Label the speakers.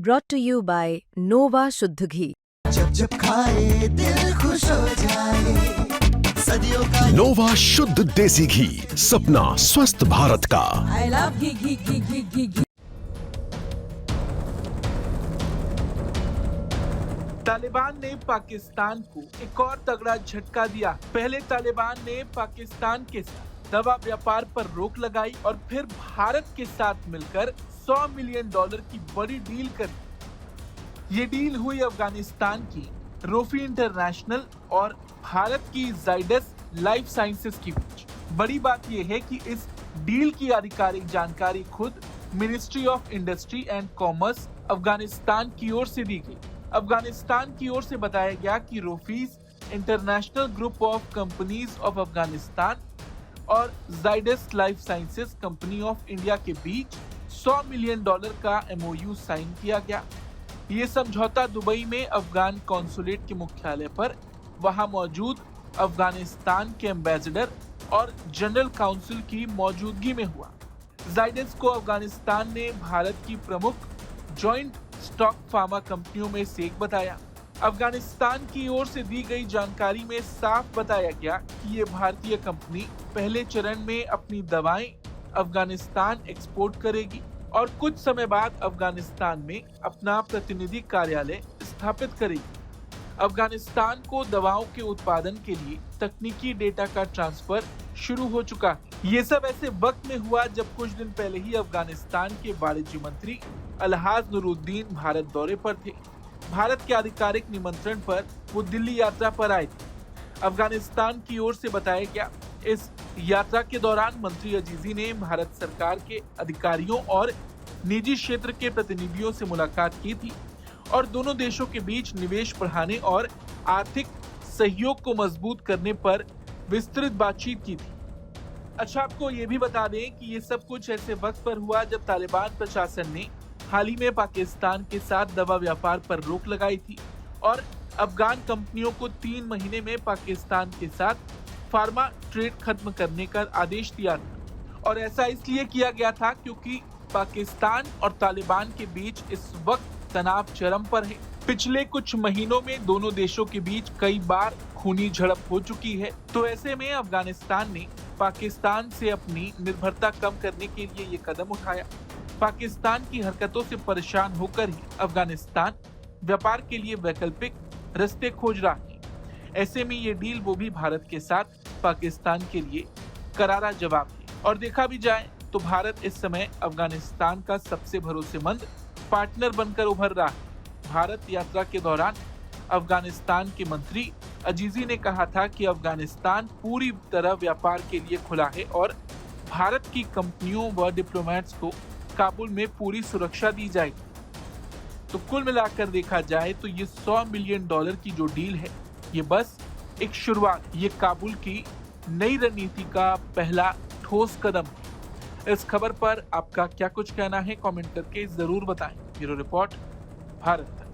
Speaker 1: brought to you by Nova शुद्ध घी।
Speaker 2: जब जब खाए दिल खुश हो जाए, सदियों का
Speaker 3: नोवा शुद्ध देसी घी, सपना स्वस्थ भारत का।
Speaker 4: I love घी।
Speaker 5: तालिबान ने पाकिस्तान को एक और तगड़ा झटका दिया। पहले तालिबान ने पाकिस्तान के साथ दवा व्यापार पर रोक लगाई और फिर भारत के साथ मिलकर $100 मिलियन की बड़ी डील करी। ये डील हुई अफगानिस्तान की रोफी इंटरनेशनल और भारत की जाइडस लाइफ साइंसेज के बीच। बड़ी बात यह है कि इस डील की आधिकारिक जानकारी खुद ministry of industry and commerce Afghanistan की ओर से दी गई। अफगानिस्तान की ओर से बताया गया कि रोफीज international group of companies of Afghanistan और Zydus life sciences company of India के बीच $100 मिलियन का MOU साइन किया गया। ये समझौता दुबई में अफगान कॉन्सुलेट के मुख्यालय पर वहां मौजूद अफगानिस्तान के एम्बेसडर और जनरल काउंसिल की मौजूदगी में हुआ। जाइडस को अफगानिस्तान ने भारत की प्रमुख जॉइंट स्टॉक फार्मा कंपनियों में से एक बताया। अफगानिस्तान की ओर से दी गई जानकारी में साफ बताया गया कि ये भारतीय कंपनी पहले चरण में अपनी दवाएं अफगानिस्तान एक्सपोर्ट करेगी और कुछ समय बाद अफगानिस्तान में अपना प्रतिनिधि कार्यालय स्थापित करेगी। अफगानिस्तान को दवाओं के उत्पादन के लिए तकनीकी डेटा का ट्रांसफर शुरू हो चुका है। ये सब ऐसे वक्त में हुआ जब कुछ दिन पहले ही अफगानिस्तान के वाणिज्य मंत्री अलहाज नूरुद्दीन भारत दौरे पर थे। भारत के आधिकारिक निमंत्रण पर वो दिल्ली यात्रा पर आए थे। अफगानिस्तान की ओर से बताया गया, इस यात्रा के दौरान मंत्री अजीजी ने भारत सरकार के अधिकारियों और निजी क्षेत्र के प्रतिनिधियों से मुलाकात की थी और दोनों देशों के बीच निवेश बढ़ाने और आर्थिक सहयोग को मजबूत करने पर विस्तृत बातचीत की थी। अच्छा, आपको ये भी बता दें कि ये सब कुछ ऐसे वक्त पर हुआ जब तालिबान प्रशासन ने हाल ही में पाकिस्तान के साथ दवा व्यापार पर रोक लगाई थी और अफगान कंपनियों को 3 महीने में पाकिस्तान के साथ फार्मा ट्रेड खत्म करने का आदेश दिया था। और ऐसा इसलिए किया गया था क्योंकि पाकिस्तान और तालिबान के बीच इस वक्त तनाव चरम पर है। पिछले कुछ महीनों में दोनों देशों के बीच कई बार खूनी झड़प हो चुकी है। तो ऐसे में अफगानिस्तान ने पाकिस्तान से अपनी निर्भरता कम करने के लिए ये कदम उठाया। पाकिस्तान की हरकतों से परेशान होकर ही अफगानिस्तान व्यापार के लिए वैकल्पिक रास्ते खोज रहा है। ऐसे में ये डील वो भी भारत के साथ पाकिस्तान के लिए करारा जवाब है। और देखा भी जाए तो भारत इस समय अफगानिस्तान का सबसे भरोसेमंद पार्टनर बनकर उभर रहा है। भारत यात्रा के दौरान अफगानिस्तान के मंत्री अजीजी ने कहा था कि अफगानिस्तान पूरी तरह व्यापार के लिए खुला है और भारत की कंपनियों व डिप्लोमेट्स को काबुल में पूरी सुरक्षा दी जाएगी। तो कुल मिलाकर देखा जाए तो ये $100 मिलियन की जो डील है, ये बस एक शुरुआत, ये काबुल की नई रणनीति का पहला ठोस कदम है। इस खबर पर आपका क्या कुछ कहना है, कमेंट करके जरूर बताएं। ब्यूरो रिपोर्ट, भारत तक।